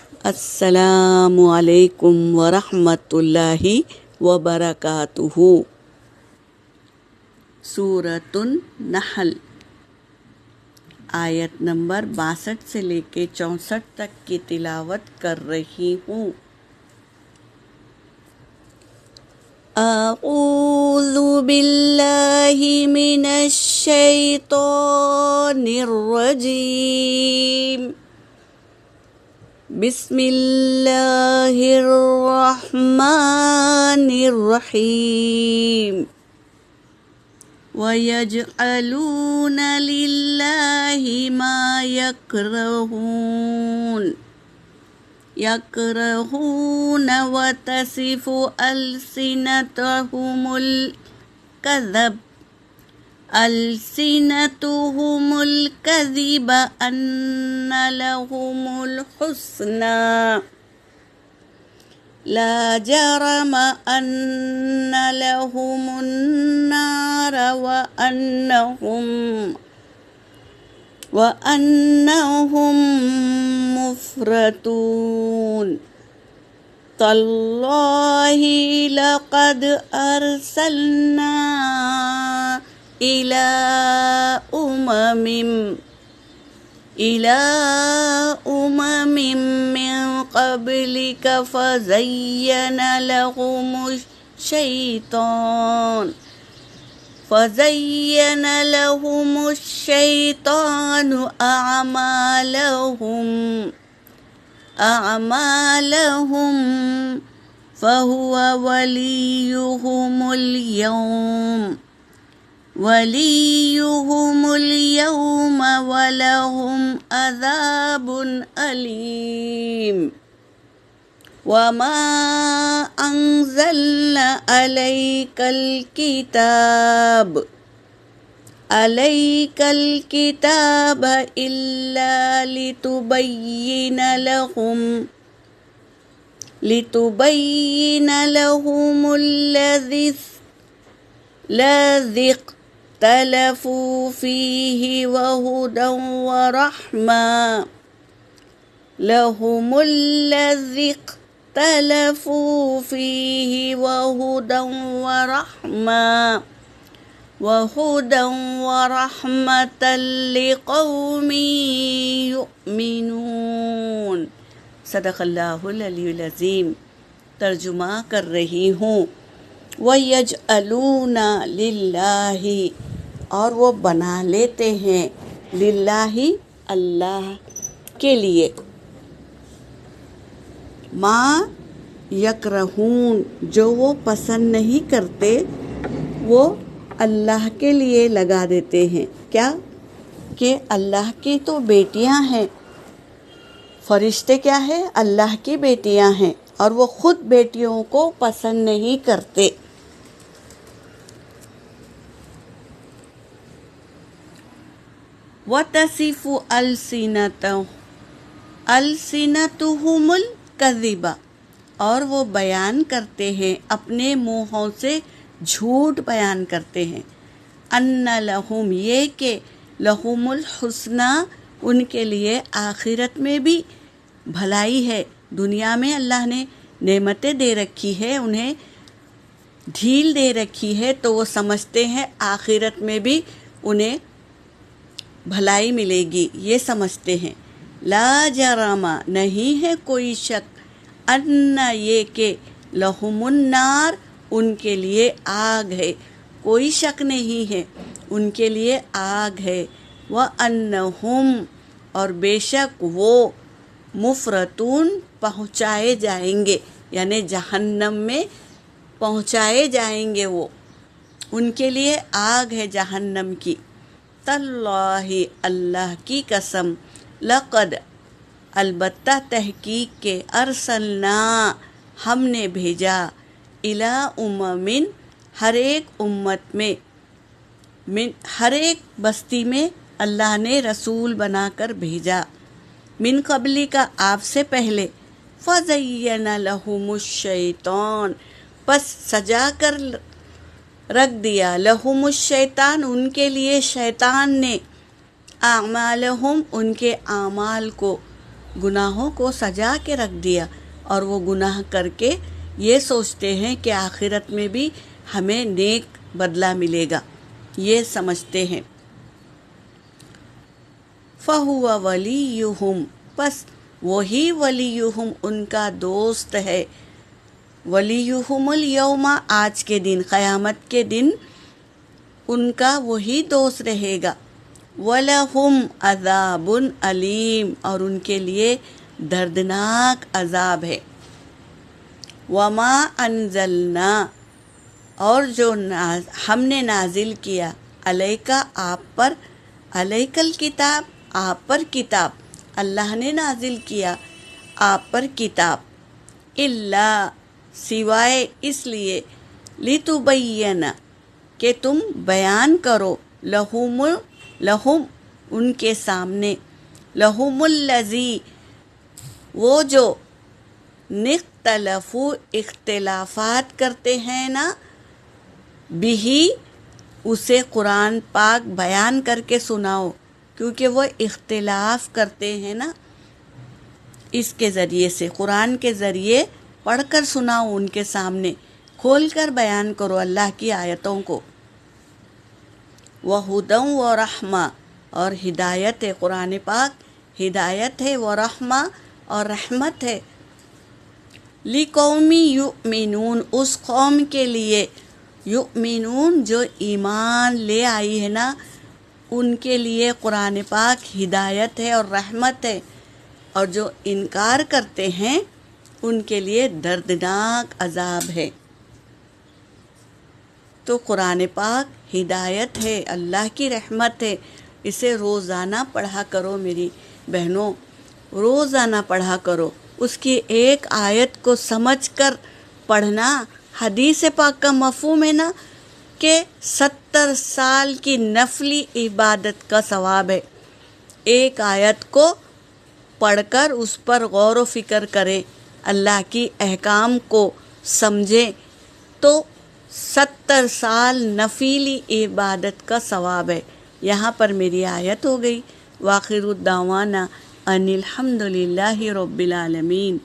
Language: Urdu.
السلام علیکم ورحمۃ اللہ وبرکاتہ۔ سورۃ النحل آیت نمبر 62 سے لے کے 64 تک کی تلاوت کر رہی ہوں۔ اعوذ باللہ من الشیطان الرجیم، بسم اللہ الرحمن الرحیم۔ وَيَجْعَلُونَ لِلَّهِ مَا يَكْرَهُونَ وَتَصِفُ أَلْسِنَتُهُمُ الْكَذِبَ أَنَّ لَهُمُ الْحُسْنَى لا جرم أن لهم النار وأنهم مفرطون۔ تالله لقد أرسلنا إلى أمم من قبلك فزين لهم الشيطان أعمالهم فهو وليهم اليوم ولهم عذاب أليم۔ وما أنزلنا عليك الكتاب إلا لتبين لهم الذي اختلفوا فيه وهدى ورحمة لقوم يؤمنون۔ صدق اللہ العلی العظیم۔ ترجمہ کر رہی ہوں۔ وَيَجْعَلُونَ لِلَّهِ، اور وہ بنا لیتے ہیں، للہ اللہ کے لیے، ما یکرہون جو وہ پسند نہیں کرتے وہ اللہ کے لیے لگا دیتے ہیں۔ کیا کہ اللہ کی تو بیٹیاں ہیں، فرشتے کیا ہے؟ اللہ کی بیٹیاں ہیں، اور وہ خود بیٹیوں کو پسند نہیں کرتے۔ وَتَصِفُ أَلْسِنَتُهُمُ الْكَذِبَ، اور وہ بیان کرتے ہیں، اپنے منہوں سے جھوٹ بیان کرتے ہیں، أَنَّ لَهُمْ، یہ کہ لَهُمُ الْحُسْنَى، ان کے لیے آخرت میں بھی بھلائی ہے۔ دنیا میں اللہ نے نعمتیں دے رکھی ہے، انہیں ڈھیل دے رکھی ہے، تو وہ سمجھتے ہیں آخرت میں بھی انہیں بھلائی ملے گی، یہ سمجھتے ہیں۔ لا جرم، نہیں ہے کوئی شک، ان، یہ کہ لہم النار، ان کے لیے آگ ہے، کوئی شک نہیں ہے، ان کے لیے آگ ہے۔ وَأَنَّهُمْ، اور بے شک وہ، مفرطون، پہنچائے جائیں گے، یعنی جہنم میں پہنچائے جائیں گے وہ، ان کے لیے آگ ہے جہنم کی۔ تاللہ، اللہ کی قسم، لقد، البتہ تحقیق کے، ارسلنا، ہم نے بھیجا، الی امم، ہر ایک امت میں، ہر ایک بستی میں اللہ نے رسول بنا کر بھیجا، من قبلی کا، آپ سے پہلے، فزین لہم الشیطان، پس سجا کر رکھ دیا، لہم الشیطان، ان کے لیے شیطان نے، اعمالہم، ان کے اعمال کو، گناہوں کو سجا کے رکھ دیا اور وہ گناہ کر کے یہ سوچتے ہیں کہ آخرت میں بھی ہمیں نیک بدلہ ملے گا، یہ سمجھتے ہیں۔ فَهُوَ وَلِيُّهُمْ، پس وہی ولیہم ان کا دوست ہے، ولیہم الیوم، آج کے دن، قیامت کے دن ان کا وہی دوست رہے گا، وَلَهُمْ عَذَابٌ علیم، اور ان کے لیے دردناک عذاب ہے۔ وَمَا أَنزَلْنَا، اور جو ہم نے نازل کیا، علیکا، آپ پر، علیک الکتاب، آپ پر کتاب، اللہ نے نازل کیا آپ پر کتاب، الا، سوائے اس لیے، لِتُبَيِّنَ، کہ تم بیان کرو، لہم ان کے سامنے، لہم الذی، وہ جو نختلفو، اختلافات کرتے ہیں نا، بھی، اسے قرآن پاک بیان کر کے سناؤ، کیونکہ وہ اختلاف کرتے ہیں نا، اس کے ذریعے سے، قرآن کے ذریعے پڑھ کر سناؤ ان کے سامنے، کھول کر بیان کرو اللہ کی آیتوں کو۔ وَہُدًى وَرَحْمَةً، اور ہدایت ہے، قرآن پاک ہدایت ہے، وَرَحْمَةً، اور رحمت ہے، لِقَوْمٍ يُؤْمِنُونَ، اس قوم کے لیے، یؤمنون، جو ایمان لے آئی ہے نا، ان کے لیے قرآن پاک ہدایت ہے اور رحمت ہے، اور جو انکار کرتے ہیں ان کے لیے دردناک عذاب ہے۔ تو قرآن پاک ہدایت ہے، اللہ کی رحمت ہے، اسے روزانہ پڑھا کرو میری بہنوں، روزانہ پڑھا کرو، اس کی ایک آیت کو سمجھ کر پڑھنا۔ حدیث پاک کا مفہوم ہے نا کہ 70 سال کی نفلی عبادت کا ثواب ہے۔ ایک آیت کو پڑھ کر اس پر غور و فکر کرے، اللہ کی احکام کو سمجھے، تو 70 سال نفلی عبادت کا ثواب ہے۔ یہاں پر میری آیت ہو گئی۔ وآخر الدعوانا ان الحمد للہ رب العالمین۔